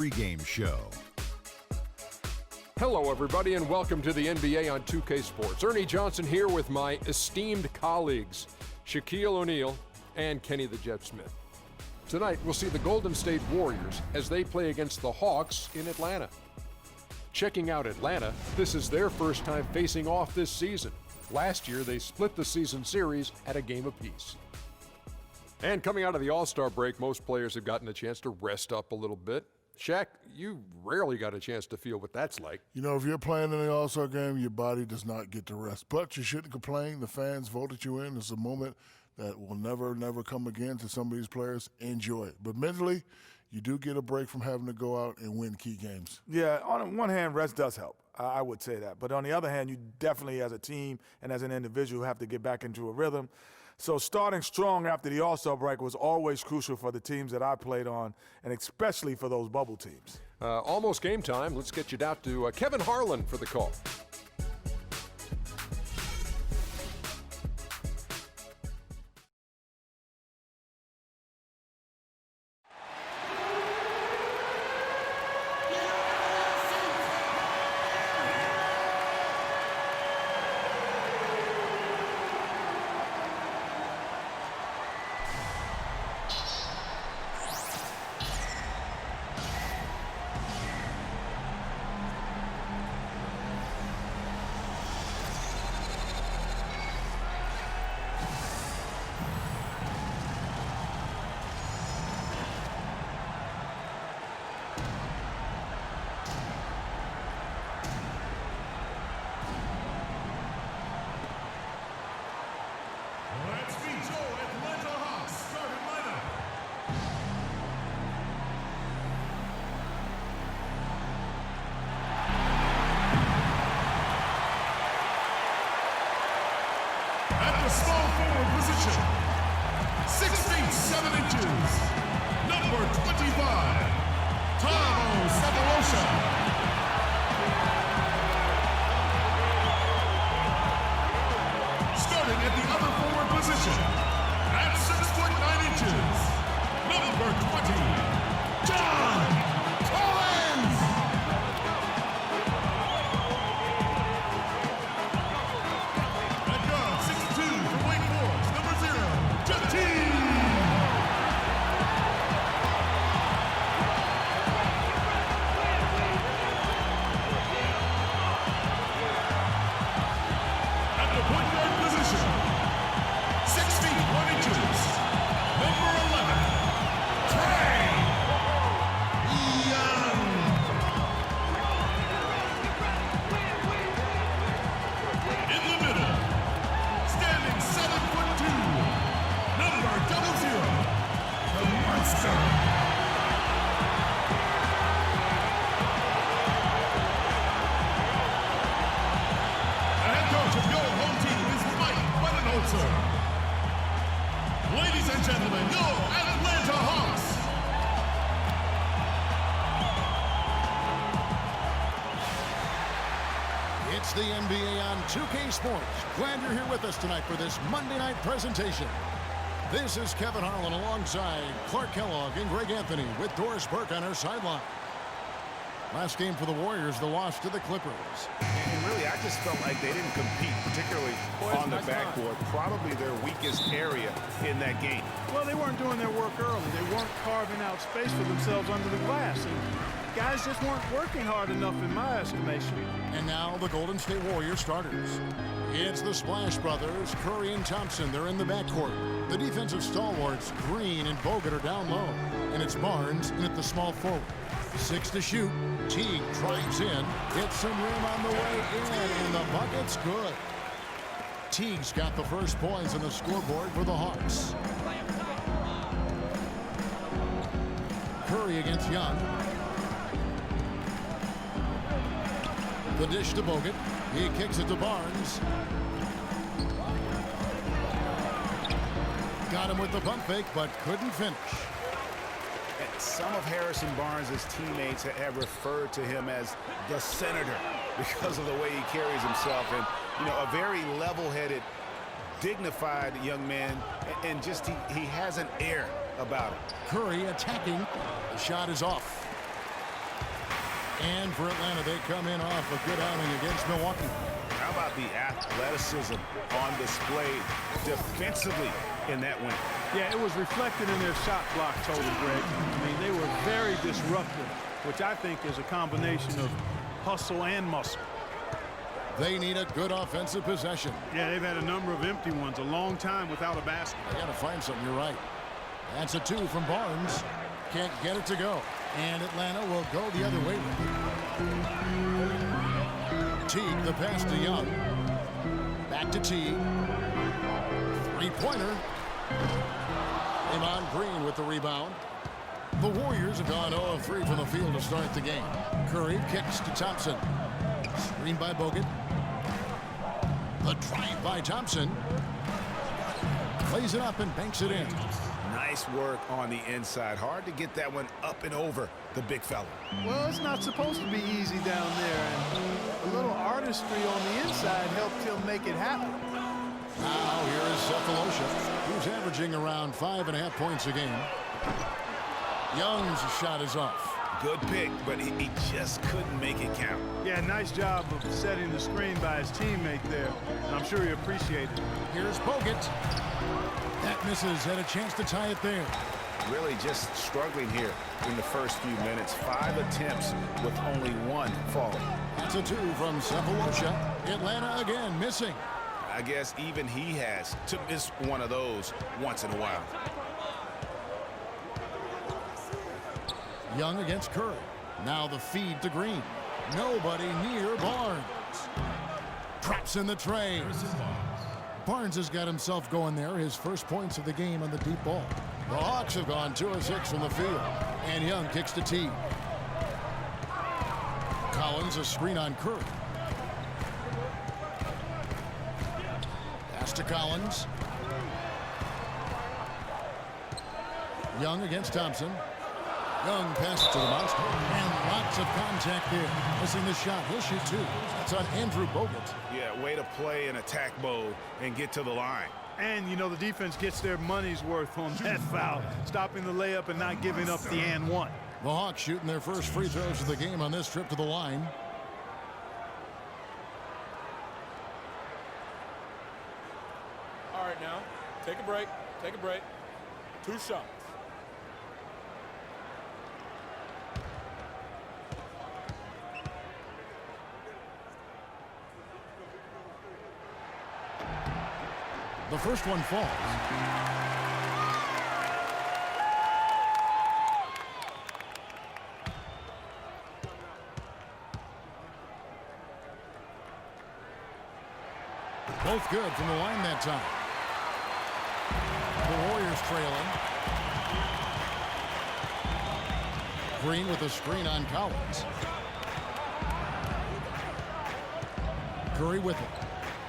Pregame show. Hello, everybody, and welcome to the NBA on 2K Sports. Ernie Johnson here with my esteemed colleagues, Shaquille O'Neal and Kenny the Jet Smith. Tonight, we'll see the Golden State Warriors as they play against the Hawks in Atlanta. Checking out Atlanta, this is their first time facing off this season. Last year, they split the season series at a game apiece. And coming out of the All-Star break, most players have gotten a chance to rest up a little bit. Shaq, you rarely got a chance to feel what that's like. You know, if you're playing in the All-Star game, your body does not get to rest. But you shouldn't complain. The fans voted you in. It's a moment that will never come again to some of these players. Enjoy it. But mentally, you do get a break from having to go out and win key games. Yeah, on one hand, rest does help. I would say that. But on the other hand, you definitely, as a team and as an individual, have to get back into a rhythm. So starting strong after the All-Star break was always crucial for the teams that I played on, and especially for those bubble teams. Almost game time. Let's get you down to Kevin Harlan for the call. Small forward position, 6 feet 7 inches, number 25, Thabo Sefolosha. Starting at the other forward position, at 6 foot 9 inches, number 20, John Collins. Ladies and gentlemen, your Atlanta Hawks. It's the NBA on 2K Sports. Glad you're here with us tonight for this Monday night presentation. This is Kevin Harlan alongside Clark Kellogg and Greg Anthony with Doris Burke on our sideline. Last game for the Warriors, the loss to the Clippers. And really, I just felt like they didn't compete, particularly on the backboard. Probably their weakest area in that game. Well, they weren't doing their work early. They weren't carving out space for themselves under the glass. And guys just weren't working hard enough in my estimation. And now the Golden State Warriors starters. It's the Splash Brothers, Curry and Thompson. They're in the backcourt. The defensive stalwarts, Green and Bogut, are down low. And it's Barnes in at the small forward. 6 to shoot. Teague drives in, gets some rim on the way in, and the bucket's good. Teague's got the first points on the scoreboard for the Hawks. Curry against Young. The dish to Bogut. He kicks it to Barnes. Got him with the pump fake, but couldn't finish. Some of Harrison Barnes' teammates have referred to him as the senator because of the way he carries himself. And, you know, a very level-headed, dignified young man, and just he has an air about him. Curry attacking. The shot is off. And for Atlanta, they come in off a good outing against Milwaukee. How about the athleticism on display defensively in that win? Yeah, it was reflected in their shot block total, Greg. I mean, they were very disruptive, which I think is a combination of hustle and muscle. They need a good offensive possession. Yeah, they've had a number of empty ones, a long time without a basket. They got to find something. You're right. That's a 2 from Barnes. Can't get it to go. And Atlanta will go the other way with it. Teague, the pass to Young. Back to Teague. Three-pointer. Draymond Green with the rebound. The Warriors have gone 0 of 3 from the field to start the game. Curry kicks to Thompson. Screen by Bogut. The drive by Thompson. Plays it up and banks it in. Nice work on the inside. Hard to get that one up and over the big fella. Well, it's not supposed to be easy down there, and a little artistry on the inside helped him make it happen. Now here is Cephalosha, who's averaging around 5.5 points a game. Young's shot is off. Good pick, but he just couldn't make it count. Yeah, nice job of setting the screen by his teammate there, and I'm sure he appreciated it. Here's Bogut. That misses, had a chance to tie it there. Really just struggling here in the first few minutes. 5 attempts with only 1 fall. That's a 2 from Cephalosha. Atlanta again missing. I guess even he has to miss one of those once in a while. Young against Curry. Now the feed to Green. Nobody near Barnes. Traps in the tray. Barnes has got himself going there. His first points of the game on the deep ball. The Hawks have gone 2 of 6 from the field. And Young kicks to Teague. Collins a screen on Curry. Pass to Collins. Young against Thompson. Young passes to the monster. And lots of contact there. Missing the shot. He'll shoot 2. That's on Andrew Bogut. Yeah, way to play in attack mode and get to the line. And, you know, the defense gets their money's worth on that foul, stopping the layup and not giving up the and one. The Hawks shooting their first free throws of the game on this trip to the line. All right, now, take a break. Take a break. 2 shots. The first one falls. Both good from the line that time. The Warriors trailing. Green with a screen on Collins. Curry with it.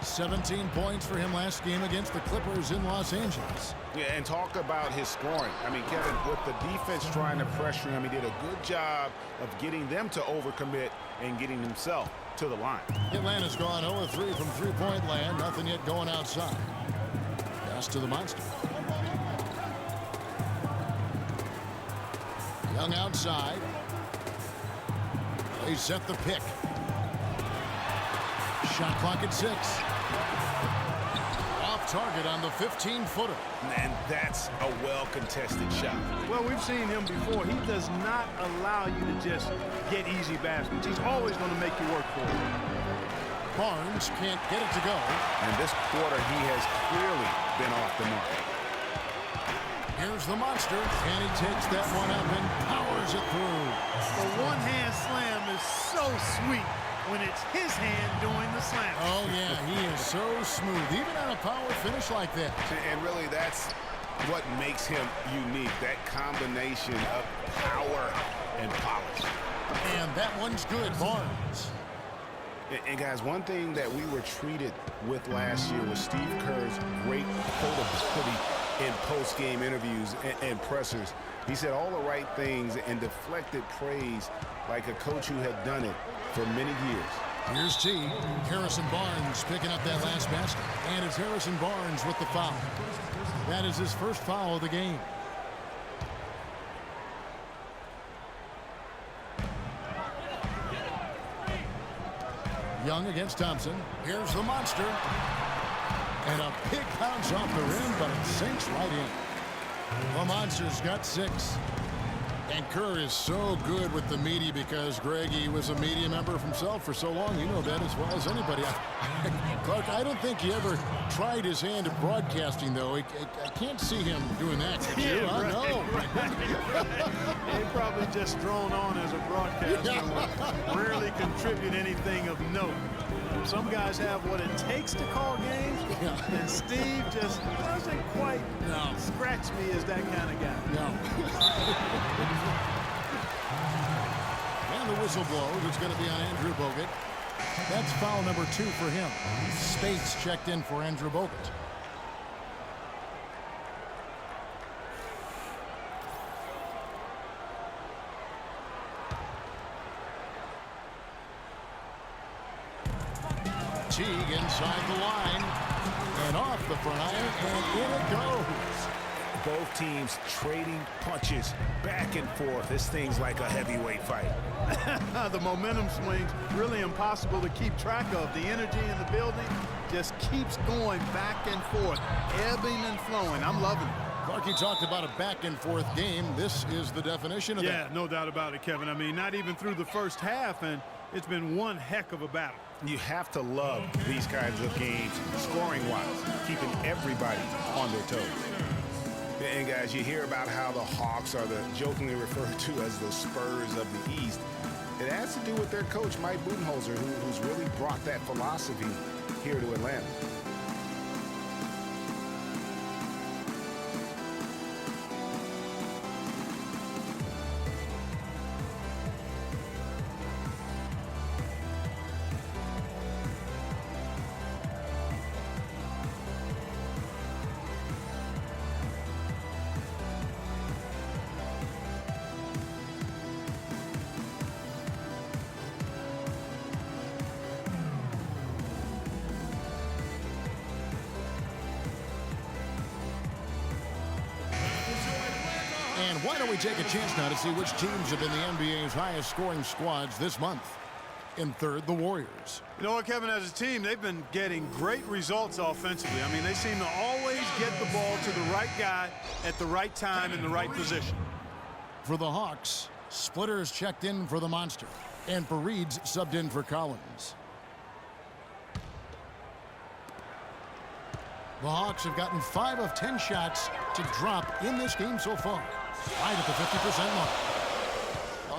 17 points for him last game against the Clippers in Los Angeles. Yeah, and talk about his scoring. I mean, Kevin, with the defense trying to pressure him, he did a good job of getting them to overcommit and getting himself to the line. Atlanta's gone 0 of 3 from three-point land. Nothing yet going outside. Pass to the monster. Young outside. They set the pick. Shot clock at 6. Off target on the 15-footer. And that's a well-contested shot. Well, we've seen him before. He does not allow you to just get easy baskets. He's always going to make you work for it. Barnes can't get it to go. And this quarter, he has clearly been off the mark. Here's the monster, and he takes that one up and powers it through. The one-hand slam is so sweet when it's his hand doing the slam. Oh, yeah, he is so smooth, even on a power finish like that. And really, that's what makes him unique, that combination of power and polish. And that one's good, Barnes. And guys, one thing that we were treated with last year was Steve Kerr's great quotability in post-game interviews and pressers. He said all the right things and deflected praise like a coach who had done it for many years. Here's T. Harrison Barnes picking up that last basket. And it's Harrison Barnes with the foul. That is his first foul of the game. Young against Thompson. Here's the monster. And a big bounce off the rim, but it sinks right in. The monster's got 6. And Kerr is so good with the media because, Greg, he was a media member himself for so long. You know that as well as anybody. Clark, I don't think he ever tried his hand at broadcasting, though. I can't see him doing that. Yeah, I right, know. Right. He probably just thrown on as a broadcaster. Yeah. Rarely contribute anything of note. Some guys have what it takes to call games, and Steve just doesn't quite scratch me as that kind of guy. No. And the whistle blows. It's going to be on Andrew Bogut. That's foul number 2 for him. Spates checked in for Andrew Bogut. Teague inside the line and off the front iron, and in it goes. Both teams trading punches back and forth. This thing's like a heavyweight fight. The momentum swings really impossible to keep track of. The energy in the building just keeps going back and forth, ebbing and flowing. I'm loving it. Clarky talked about a back and forth game. This is the definition of that. Yeah, no doubt about it, Kevin. I mean, not even through the first half, and it's been one heck of a battle. You have to love these kinds of games, scoring-wise, keeping everybody on their toes. And guys, you hear about how the Hawks are jokingly referred to as the Spurs of the East. It has to do with their coach, Mike Budenholzer, who's really brought that philosophy here to Atlanta. And why don't we take a chance now to see which teams have been the NBA's highest scoring squads this month. In third, the Warriors. You know what, Kevin, as a team, they've been getting great results offensively. I mean, they seem to always get the ball to the right guy at the right time in the right position. For the Hawks, Splitters checked in for the Monster. And Fareed's subbed in for Collins. The Hawks have gotten 5 of 10 shots to drop in this game so far. Right at the 50% mark.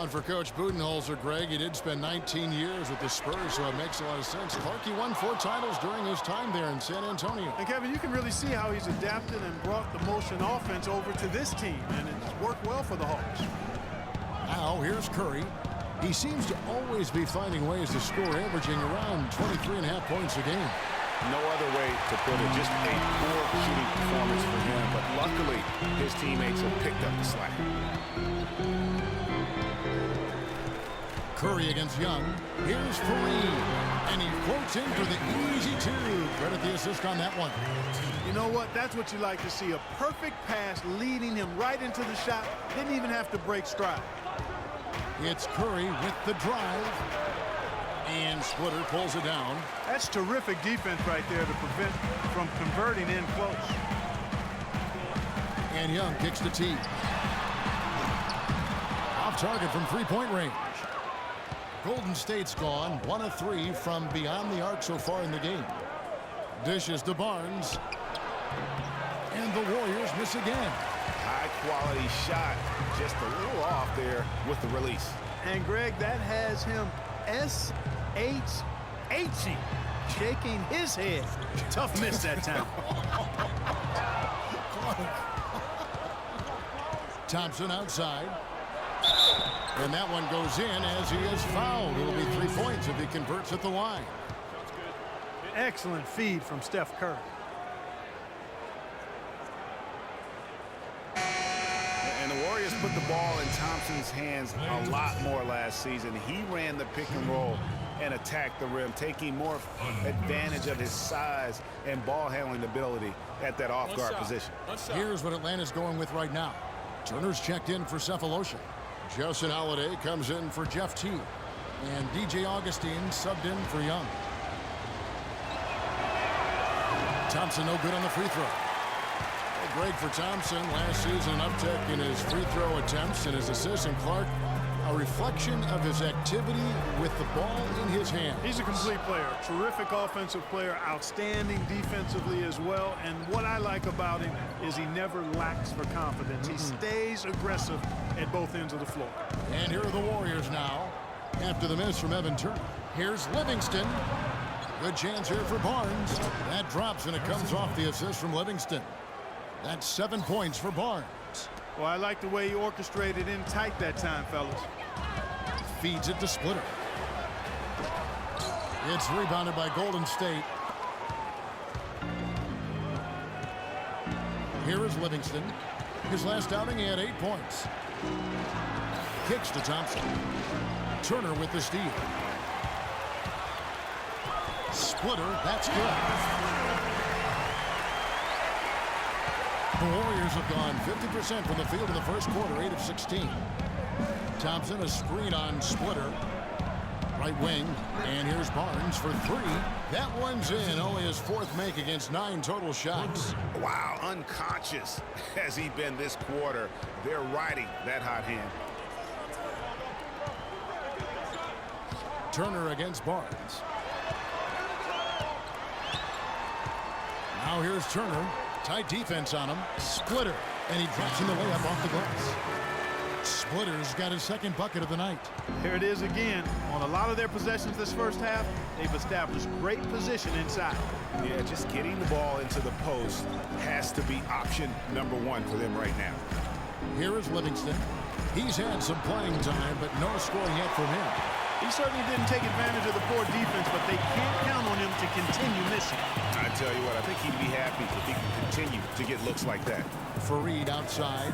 And for Coach Budenholzer, Greg, he did spend 19 years with the Spurs, so it makes a lot of sense. Clarky won 4 titles during his time there in San Antonio. And, Kevin, you can really see how he's adapted and brought the motion offense over to this team, and it's worked well for the Hawks. Now, here's Curry. He seems to always be finding ways to score, averaging around 23.5 points a game. No other way to put it, just a poor shooting performance for him, but luckily his teammates have picked up the slack. Curry against Young. Here's Fareed, and he floats in for the easy 2. Credit the assist on that one. You know what? That's what you like to see. A perfect pass leading him right into the shot. Didn't even have to break stride. It's Curry with the drive. And Splitter pulls it down. That's terrific defense right there to prevent from converting in close. And Young kicks the tee. Off target from three-point range. Golden State's gone 1 of 3 from beyond the arc so far in the game. Dishes to Barnes. And the Warriors miss again. High quality shot, just a little off there with the release. And Greg, that has him S-H-H-ing, shaking his head. Tough miss that time. Thompson outside. And that one goes in as he is fouled. It'll be 3 points if he converts at the line. Excellent feed from Steph Curry. And the Warriors put the ball in Thompson's hands a lot more last season. He ran the pick and roll and attacked the rim, taking more advantage of his size and ball handling ability at that off-guard position. Here's what Atlanta's going with right now. Turner's checked in for Cephalosha. Justin Holiday comes in for Jeff Teague. And DJ Augustine subbed in for Young. Thompson no good on the free throw. Well, Greg, for Thompson, last season an uptick in his free throw attempts and his assists, and Clark, a reflection of his activity with the ball in his hand. He's a complete player, terrific offensive player, outstanding defensively as well. And what I like about him is he never lacks for confidence. He stays aggressive at both ends of the floor. And here are the Warriors now after the miss from Evan Turner. Here's Livingston. Good chance here for Barnes. That drops, and it comes off the assist from Livingston. That's 7 points for Barnes. Well, I like the way he orchestrated in tight that time, fellas. Feeds it to Splitter. It's rebounded by Golden State. Here is Livingston. His last outing, he had 8 points. Kicks to Thompson. Turner with the steal. Splitter, that's good. The Warriors have gone 50% from the field in the first quarter, 8 of 16. Thompson, a screen on Splitter. Right wing, and here's Barnes for 3. That one's in, only his 4th make against 9 total shots. Wow, unconscious has he been this quarter. They're riding that hot hand. Turner against Barnes. Now here's Turner. Tight defense on him. Splitter. And he drops in the layup off the glass. Splitter's got his 2nd bucket of the night. Here it is again. On a lot of their possessions this first half, they've established great position inside. Yeah, just getting the ball into the post has to be option number 1 for them right now. Here is Livingston. He's had some playing time, but no scoring yet from him. He certainly didn't take advantage of the poor defense, but they can't count on him to continue missing. I tell you what, I think he'd be happy if he can continue to get looks like that. Fareed outside.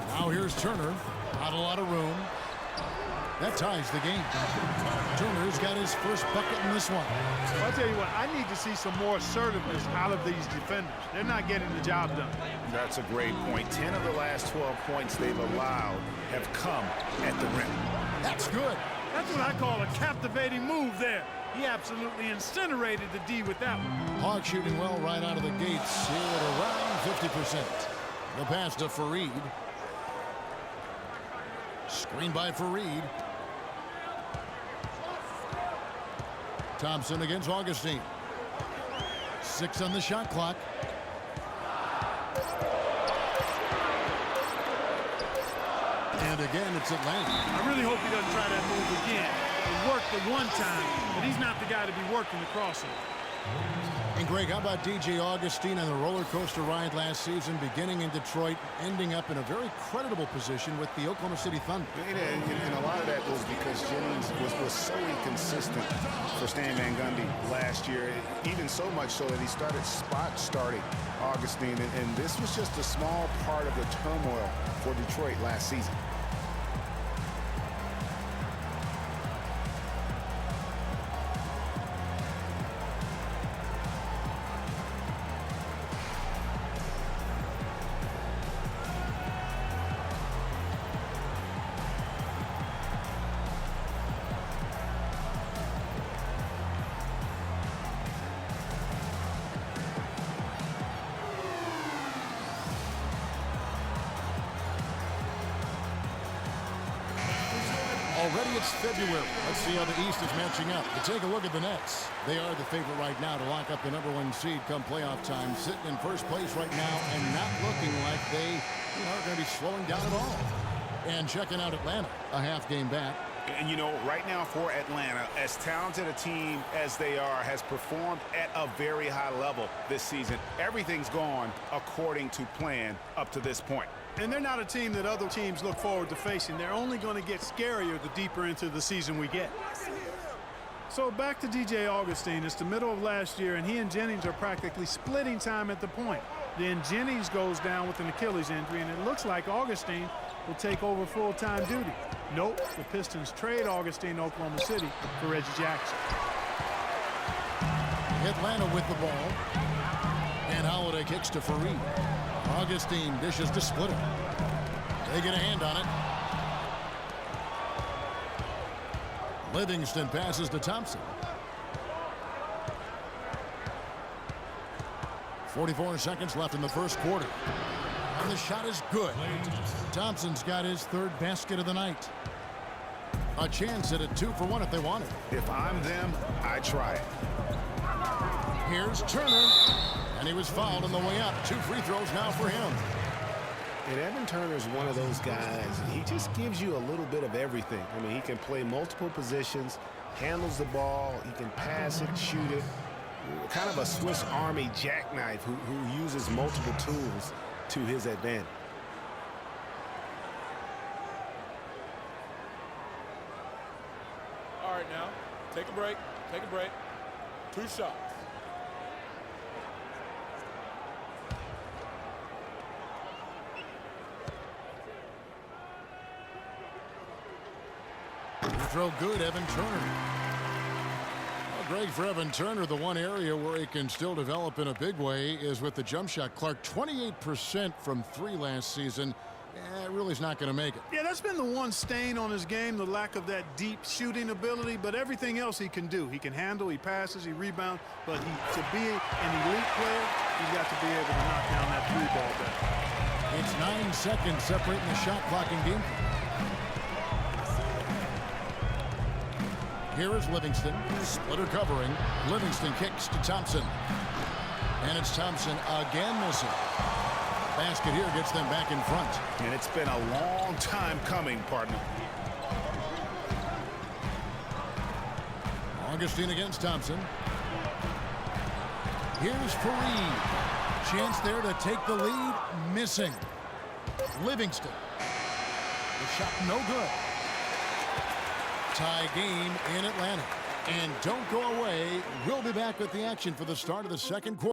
Now here's Turner. Not a lot of room. That ties the game. Turner's got his first bucket in this one. Well, I'll tell you what, I need to see some more assertiveness out of these defenders. They're not getting the job done. That's a great point. 10 of the last 12 points they've allowed have come at the rim. That's good. That's what I call a captivating move there. He absolutely incinerated the D with that one. Hawks shooting well right out of the gates here at around 50%. The pass to Fareed. Screen by Fareed. Thompson against Augustine. 6 on the shot clock. And again, it's Atlanta. I really hope he doesn't try that move again. It worked the one time, but he's not the guy to be working the crossover. And Greg, how about DJ Augustine on the roller coaster ride last season, beginning in Detroit, ending up in a very creditable position with the Oklahoma City Thunder? And a lot of that was because Jennings was so inconsistent for Stan Van Gundy last year, even so much so that he started starting Augustine, and this was just a small part of the turmoil for Detroit last season. Already it's February. Let's see how the East is matching up. But take a look at the Nets. They are the favorite right now to lock up the #1 seed come playoff time, sitting in first place right now and not looking like they are going to be slowing down at all. And checking out Atlanta, a half game back. And you know, right now for Atlanta, as talented a team as they are, has performed at a very high level this season. Everything's gone according to plan up to this point. And they're not a team that other teams look forward to facing. They're only going to get scarier the deeper into the season we get. So back to DJ Augustine. It's the middle of last year, and he and Jennings are practically splitting time at the point. Then Jennings goes down with an Achilles injury, and it looks like Augustine will take over full-time duty. Nope, the Pistons trade Augustine to Oklahoma City for Reggie Jackson. Atlanta with the ball. And Holiday kicks to Fareed. Augustine dishes to Splitter. They get a hand on it. Livingston passes to Thompson. 44 seconds left in the first quarter. And the shot is good. Thompson's got his third basket of the night. A chance at a 2-for-1 if they want it. If I'm them, I try it. Here's Turner. And he was fouled on the way up. 2 free throws now for him. And Evan Turner's one of those guys. He just gives you a little bit of everything. I mean, he can play multiple positions, handles the ball, he can pass it, shoot it. Kind of a Swiss Army jackknife who uses multiple tools to his advantage. All right, now, take a break. Take a break. 2 shots. Throw good, Evan Turner. Well, Greg, for Evan Turner, the one area where he can still develop in a big way is with the jump shot. Clark, 28% from 3 last season. Really is not going to make it. Yeah, that's been the one stain on his game, the lack of that deep shooting ability, but everything else he can do. He can handle, he passes, he rebounds, but to be an elite player, he's got to be able to knock down that 3-ball back. It's 9 seconds separating the shot clock and game. Here is Livingston. Splitter covering. Livingston kicks to Thompson. And it's Thompson again missing. Basket here gets them back in front. And it's been a long time coming, partner. Augustine against Thompson. Here's Fareed. Chance there to take the lead. Missing. Livingston. The shot no good. Tie game in Atlanta. And don't go away. We'll be back with the action for the start of the second quarter.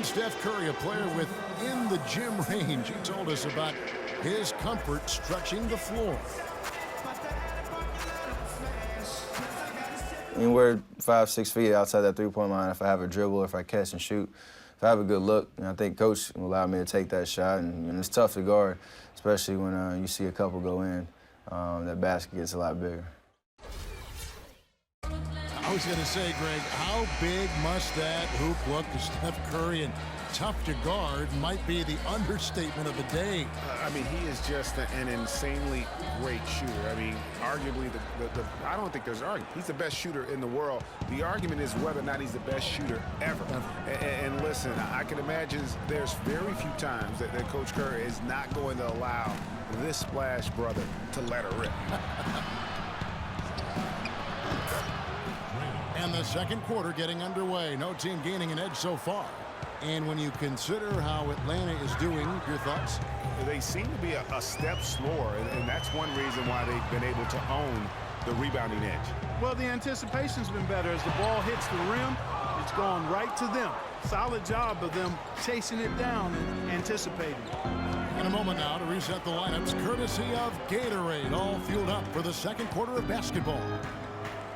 Steph Curry, a player within the gym range. He told us about his comfort stretching the floor. Anywhere 5-6 feet outside that three-point line, if I have a dribble, if I catch and shoot, if I have a good look, I think Coach will allow me to take that shot. And it's tough to guard, especially when you see a couple go in. That basket gets a lot bigger. I was going to say, Greg, how big must that hoop look to Steph Curry? And tough to guard might be the understatement of the day. I mean, he is just an insanely great shooter. I mean, arguably, I don't think there's an argument. He's the best shooter in the world. The argument is whether or not he's the best shooter ever. And listen, I can imagine there's very few times that Coach Curry is not going to allow this Splash brother to let her rip. And the second quarter getting underway. No team gaining an edge so far. And when you consider how Atlanta is doing, your thoughts? They seem to be a step slower, and that's one reason why they've been able to own the rebounding edge. Well, the anticipation's been better. As the ball hits the rim, it's going right to them. Solid job of them chasing it down and anticipating. In a moment now to reset the lineups, courtesy of Gatorade, all fueled up for the second quarter of basketball.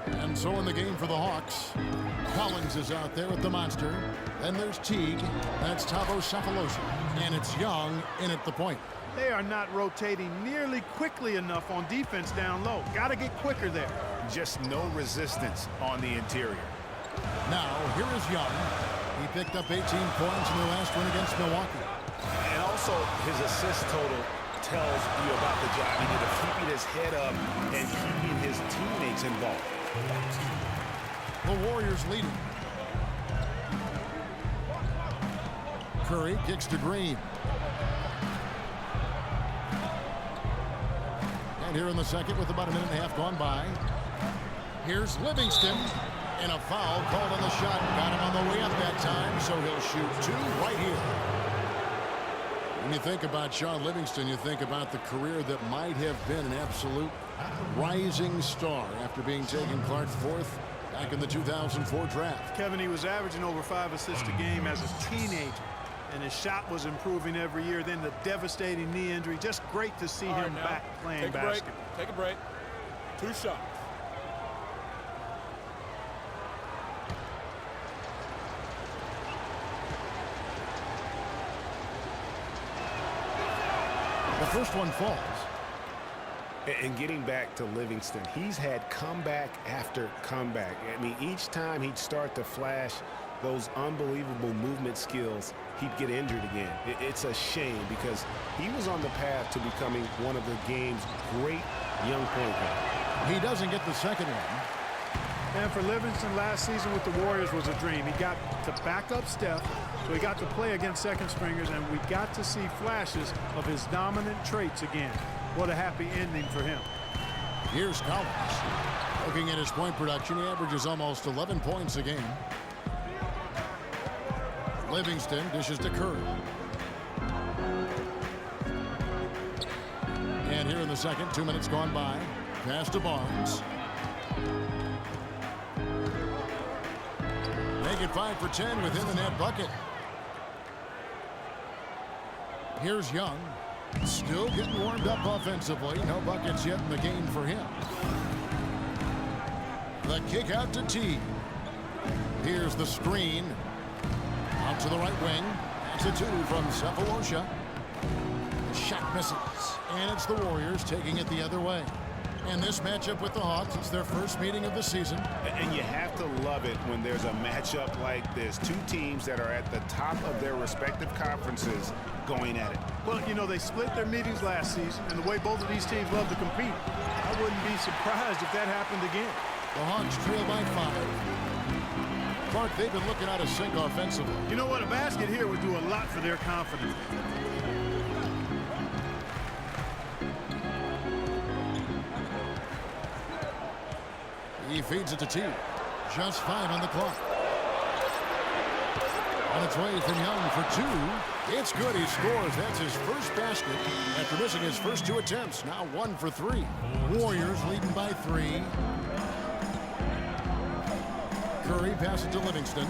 And so in the game for the Hawks, Collins is out there with the monster. Then there's Teague. That's Thabo Sefolosha. And it's Young in at the point. They are not rotating nearly quickly enough on defense down low. Got to get quicker there. Just no resistance on the interior. Now, here is Young. He picked up 18 points in their last win against Milwaukee. And also, his assist total tells you about the job he did of keeping his head up and keeping his teammates involved. The Warriors leading. Curry kicks to Green. And here in the second with about a minute and a half gone by. Here's Livingston. And a foul called on the shot. Got him on the way up that time, so he'll shoot 2 right here. When you think about Shaun Livingston, you think about the career that might have been an absolute rising star after being taken Clark 4th back in the 2004 draft. Kevin, he was averaging over 5 assists a game as a teenager. and his shot was improving every year. Then the devastating knee injury. Just great to see him back playing basketball. Take a break. 2 shots. The first one falls. And getting back to Livingston, he's had comeback after comeback. I mean, each time he'd start to flash those unbelievable movement skills, he'd get injured again. It's a shame because he was on the path to becoming one of the game's great young point guards. He doesn't get the second one. And for Livingston, last season with the Warriors was a dream. He got to back up Steph, so he got to play against second stringers, and we got to see flashes of his dominant traits again. What a happy ending for him. Here's Collins. Looking at his point production, he averages almost 11 points a game. Livingston dishes to Curry. And here in the second, 2 minutes gone by. Pass to Barnes. Make it 5 for 10 within the net bucket. Here's Young. Still getting warmed up offensively. No buckets yet in the game for him. The kick out to T. Here's the screen. Out to the right wing. That's a 2 from Sefolosha. The shot misses. And it's the Warriors taking it the other way. And this matchup with the Hawks, it's their first meeting of the season. And you have to love it when there's a matchup like this. 2 teams that are at the top of their respective conferences going at it. Well, you know, they split their meetings last season, and the way both of these teams love to compete, I wouldn't be surprised if that happened again. The Hawks trail by 5. Clark, they've been looking out of sync offensively. You know what? A basket here would do a lot for their confidence. He feeds it to T. Just 5 on the clock. On its way from Young for 2. It's good. He scores. That's his first basket after missing his first 2 attempts. Now 1 for 3. Warriors leading by 3. Curry passes to Livingston.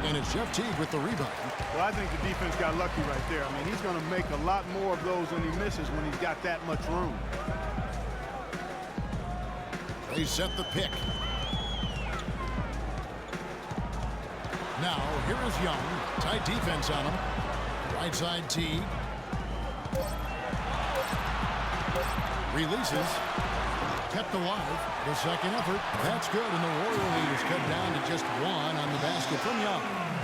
And it's Jeff Teague with the rebound. Well, I think the defense got lucky right there. I mean, he's going to make a lot more of those when he misses when he's got that much room. They set the pick. Now, here is Young. Tight defense on him. Right side Teague. Releases. Kept alive. The second effort. That's good, and the Warrior lead is cut down to just 1 on the basket from Young.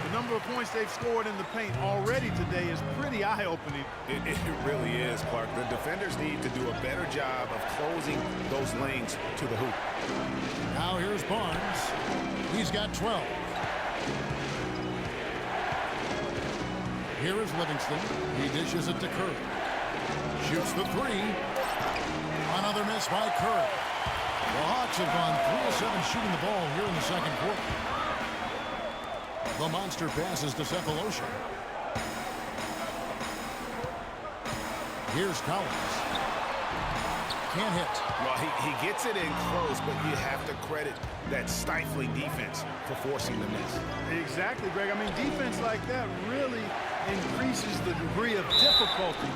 The number of points they've scored in the paint already today is pretty eye-opening. It really is, Clark. The defenders need to do a better job of closing those lanes to the hoop. Now here's Barnes. He's got 12. Here is Livingston. He dishes it to Curry. Shoots the 3. Another miss by Curry. The Hawks have gone 3 of 7 shooting the ball here in the second quarter. The monster passes to Sefolosha. Here's Collins. Can't hit. Well, he gets it in close, but you have to credit that stifling defense for forcing the miss. Exactly, Greg. I mean, defense like that really increases the degree of difficulty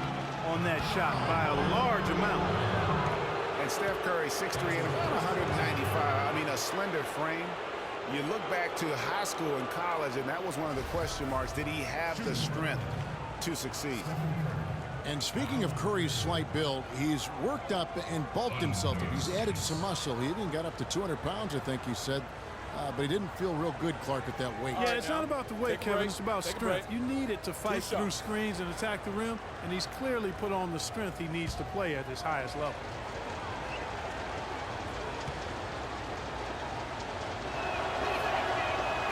on that shot by a large amount. And Steph Curry, 6'3" and about 195. I mean, a slender frame. You look back to high school and college, and that was one of the question marks. Did he have the strength to succeed? And speaking of Curry's slight build, he's worked up and bulked himself. He's added some muscle. He even got up to 200 pounds, I think he said. But he didn't feel real good, Clark, at that weight. Yeah, it's not about the weight, Kevin. It's about strength. You need it to fight through screens and attack the rim, and he's clearly put on the strength he needs to play at his highest level.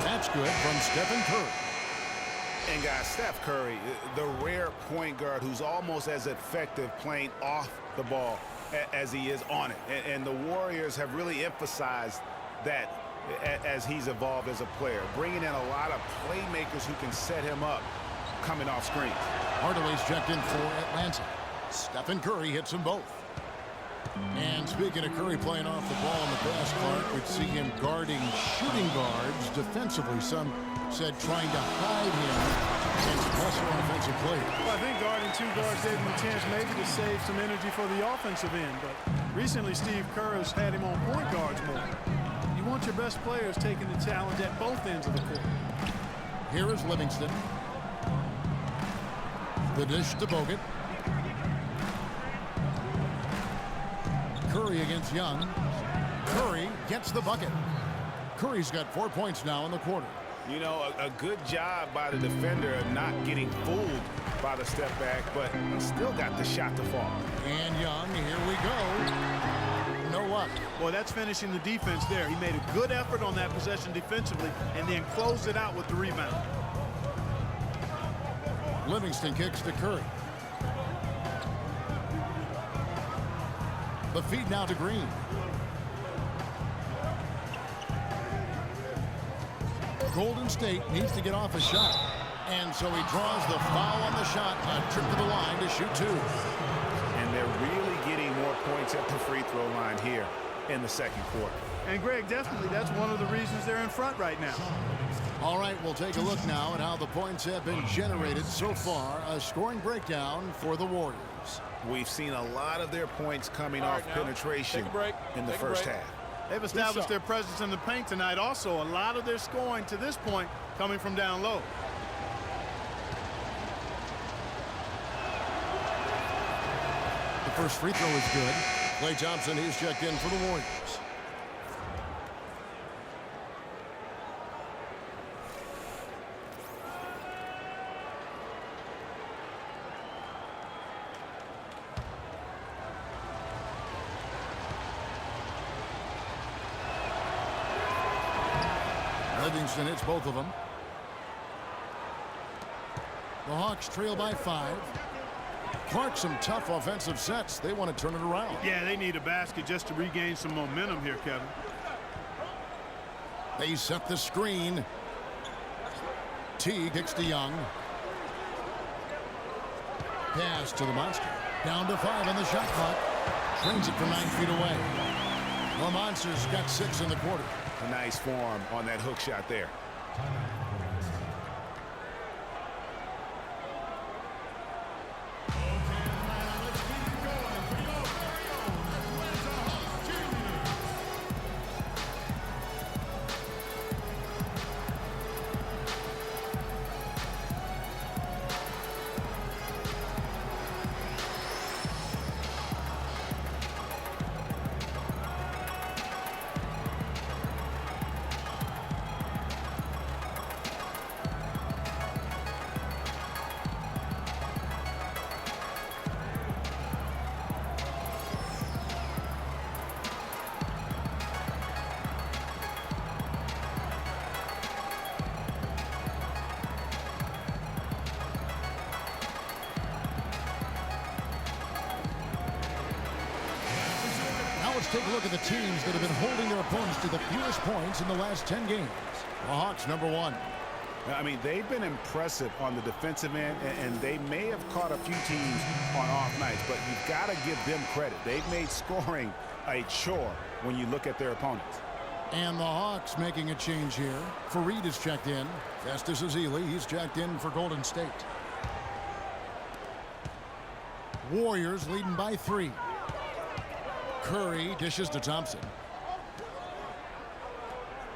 That's good from Stephen Curry. And guys, Steph Curry, the rare point guard who's almost as effective playing off the ball as he is on it. And the Warriors have really emphasized that as he's evolved as a player, bringing in a lot of playmakers who can set him up coming off screens. Hardaway's checked in for Atlanta. Stephen Curry hits them both. And speaking of Curry playing off the ball in the pass, Clark, we'd see him guarding shooting guards defensively. Some said trying to hide him against lesser offensive play. Well, I think guarding 2 guards gave him a chance maybe to save some energy for the offensive end. But recently, Steve Kerr has had him on point guards more. You want your best players taking the challenge at both ends of the court. Here is Livingston. The dish to Bogut. Curry against Young. Curry gets the bucket. Curry's got 4 points now in the quarter. You know, a good job by the defender of not getting fooled by the step back, but still got the shot to fall. And Young, here we go. No luck. Boy, that's finishing the defense there. He made a good effort on that possession defensively and then closed it out with the rebound. Livingston kicks to Curry. The feed now to Green. Golden State needs to get off a shot. And so he draws the foul on the shot. A trip to the line to shoot 2. And they're really getting more points at the free throw line here in the second quarter. And Greg, definitely that's one of the reasons they're in front right now. All right, we'll take a look now at how the points have been generated so far. A scoring breakdown for the Warriors. We've seen a lot of their points coming off penetration in the first half. They've established their presence in the paint tonight. Also, a lot of their scoring to this point coming from down low. The first free throw is good. Klay Thompson, he's checked in for the Warriors. Livingston hits both of them. The Hawks trail by 5. Clark, some tough offensive sets. They want to turn it around. Yeah, they need a basket just to regain some momentum here, Kevin. They set the screen. T kicks to Young. Pass to the Monster. Down to 5 on the shot clock. Trains it from 9 feet away. The Monsters got 6 in the quarter. A nice form on that hook shot there. Let's take a look at the teams that have been holding their opponents to the fewest points in the last 10 games. The Hawks, number 1. I mean, they've been impressive on the defensive end, and they may have caught a few teams on off nights, but you've got to give them credit. They've made scoring a chore when you look at their opponents. And the Hawks making a change here. Fareed is checked in. Festus Ezeli, he's checked in for Golden State. Warriors leading by 3. Curry dishes to Thompson.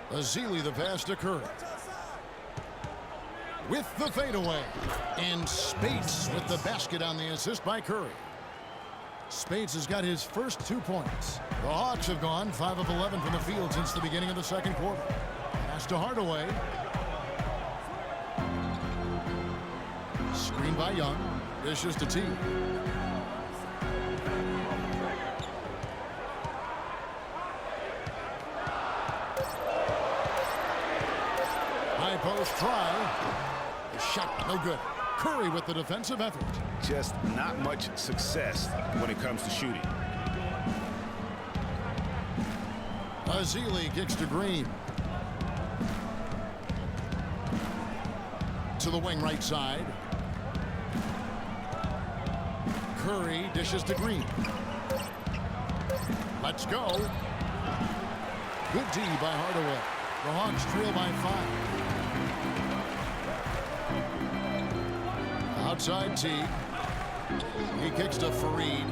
Ezeli the pass to Curry. With the fadeaway. And Speights with the basket on the assist by Curry. Speights has got his first 2 points. The Hawks have gone 5 of 11 from the field since the beginning of the second quarter. Pass to Hardaway. Screen by Young. Dishes to T. High post try. The shot no good. Curry with the defensive effort. Just not much success when it comes to shooting. Ezeli kicks to Green. To the wing right side. Curry dishes to Green. Let's go. Good D by Hardaway. The Hawks trail by 5. Outside Teague. He kicks to Fareed.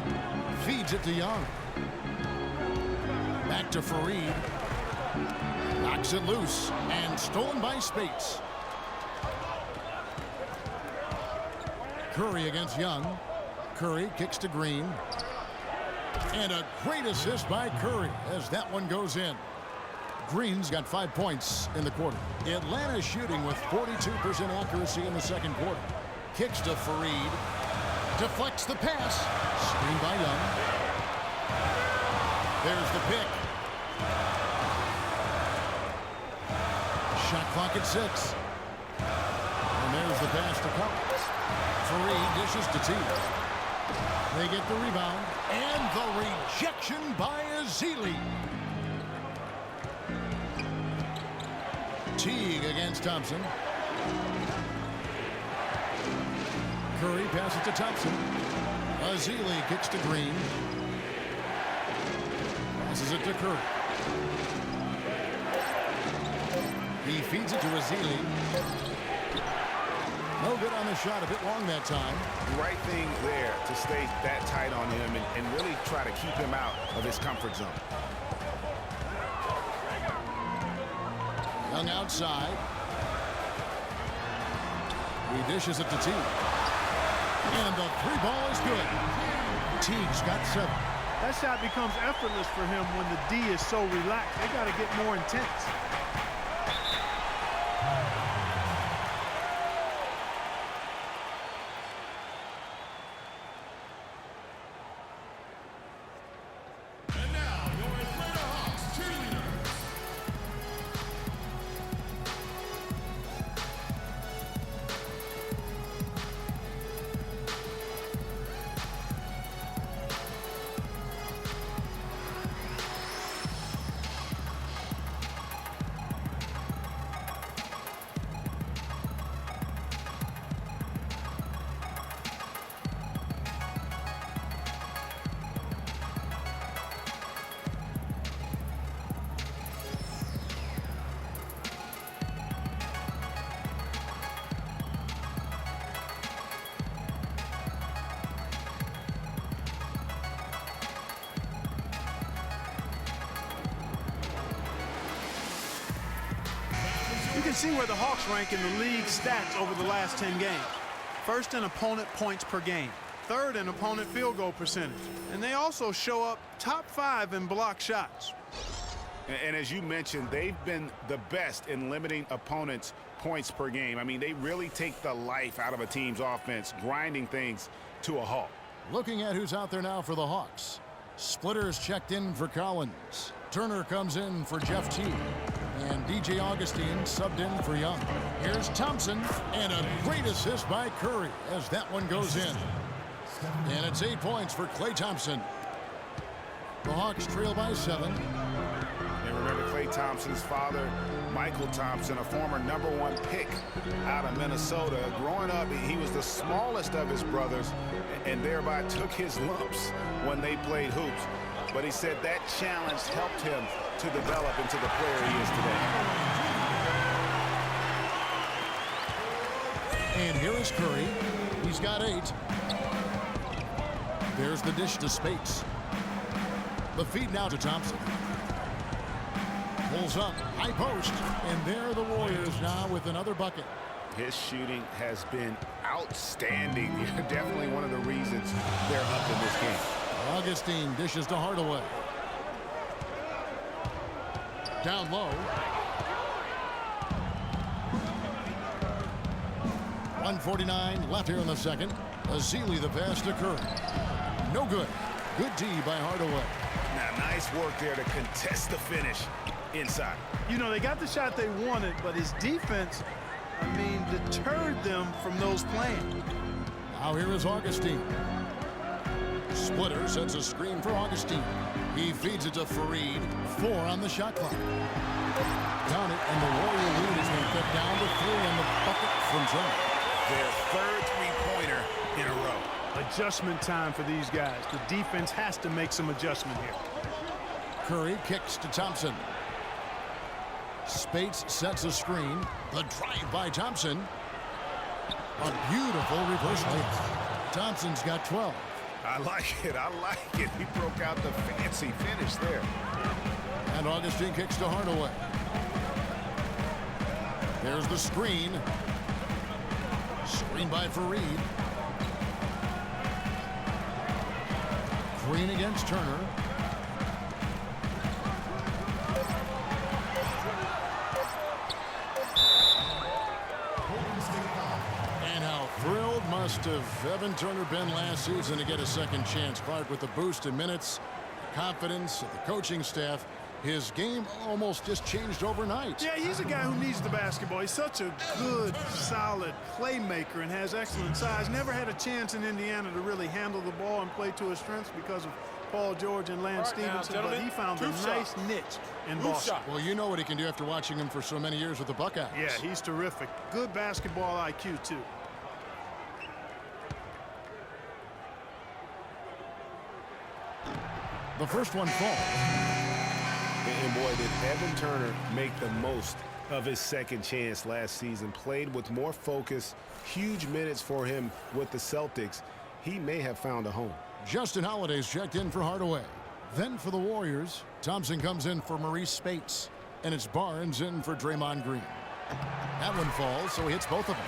Feeds it to Young. Back to Fareed. Knocks it loose. And stolen by Spates. Curry against Young. Curry kicks to Green. And a great assist by Curry as that one goes in. Green's got 5 points in the quarter. Atlanta shooting with 42% accuracy in the second quarter. Kicks to Fareed. Deflects the pass. Screen by Young. There's the pick. Shot clock at 6. And there's the pass to Collins. Fareed dishes to Teague. They get the rebound. And the rejection by Ezeli. Teague against Thompson. Curry passes to Thompson. Ezeli kicks to Green. Passes it to Curry. He feeds it to Ezeli. No good on the shot, a bit long that time. Right thing there to stay that tight on him and really try to keep him out of his comfort zone. Young outside. He dishes it to Teague. And the 3 ball is good. Teague's got 7. That shot becomes effortless for him when the D is so relaxed. They got to get more intense. And now, your Atlanta Hawks cheerleaders. You can see where the Hawks rank in the league stats over the last 10 games. First in opponent points per game. Third in opponent field goal percentage. And they also show up top 5 in block shots. And as you mentioned, they've been the best in limiting opponents' points per game. I mean, they really take the life out of a team's offense, grinding things to a halt. Looking at who's out there now for the Hawks. Splitters checked in for Collins. Turner comes in for Jeff Teague. And DJ Augustine subbed in for Young. Here's Thompson, and a great assist by Curry as that one goes in. And it's 8 points for Klay Thompson. The Hawks trail by 7. And remember Klay Thompson's father, Michael Thompson, a former #1 pick out of Minnesota. Growing up, he was the smallest of his brothers and thereby took his lumps when they played hoops. But he said that challenge helped him to develop into the player he is today. And here is Curry. He's got 8. There's the dish to Spates. The feed now to Thompson. Pulls up, high post, and there are the Warriors now with another bucket. His shooting has been outstanding. Definitely one of the reasons they're up in this game. Augustine dishes to Hardaway. Down low. 1:49 left here in the second. Ezeli the pass to Curry. No good. Good D by Hardaway. Now, nice work there to contest the finish inside. You know, they got the shot they wanted, but his defense, deterred them from those playing. Now here is Augustine. Splitter sets a screen for Augustine. He feeds it to Fareed. 4 on the shot clock. Count it, and the Warrior lead has been cut down to 3 on the bucket from Turner. Their third three-pointer in a row. A adjustment time for these guys. The defense has to make some adjustment here. Curry kicks to Thompson. Spates sets a screen. The drive by Thompson. A beautiful reverse layup. Thompson's got 12. I like it. I like it. He broke out the fancy finish there. And Augustine kicks to Hardaway. There's the screen. Screen by Fareed. Green against Turner. And how thrilled must have Evan Turner been last season to get a second chance. Clark with the boost in minutes, confidence of the coaching staff. His game almost just changed overnight. Yeah, he's a guy who needs the basketball. He's such a good, solid playmaker and has excellent size. Never had a chance in Indiana to really handle the ball and play to his strengths because of Paul George and Lance Stevenson, but he found a nice niche in Boston. Well, you know what he can do after watching him for so many years with the Buckeyes. Yeah, he's terrific. Good basketball IQ, too. The first one falls. And boy, did Evan Turner make the most of his second chance last season. Played with more focus, huge minutes for him with the Celtics. He may have found a home. Justin Holiday's checked in for Hardaway. Then for the Warriors, Thompson comes in for Maurice Spates. And it's Barnes in for Draymond Green. That one falls, so he hits both of them.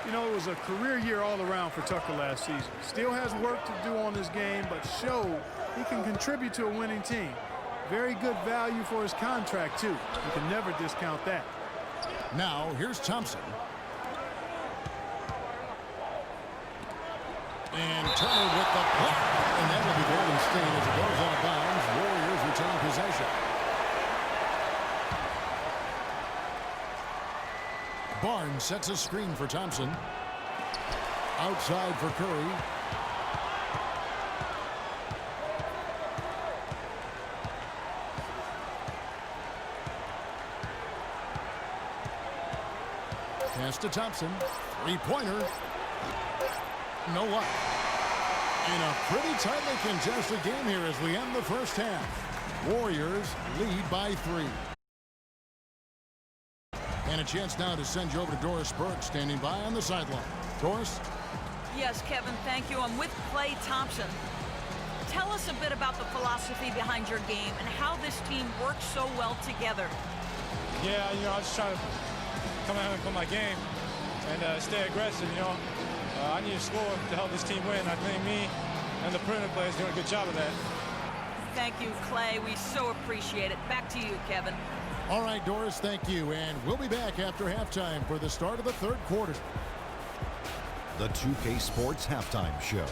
You know, it was a career year all around for Tucker last season. Still has work to do on his game, but showed he can contribute to a winning team. Very good value for his contract, too. You can never discount that. Now, here's Thompson. And Turner with the block. And that will be Golden State as it goes out of bounds. Warriors retain possession. Barnes sets a screen for Thompson. Outside for Curry. Pass to Thompson. Three-pointer. No luck. In a pretty tightly contested game here as we end the first half. Warriors lead by 3. And a chance now to send you over to Doris Burke standing by on the sideline. Doris? Yes, Kevin, thank you. I'm with Klay Thompson. Tell us a bit about the philosophy behind your game and how this team works so well together. Yeah, I just try to come out and play my game and stay aggressive, I need to score to help this team win. I think me and the perimeter players doing a good job of that. Thank you, Klay. We so appreciate it. Back to you, Kevin. All right, Doris, thank you. And we'll be back after halftime for the start of the third quarter. The 2K Sports Halftime Show.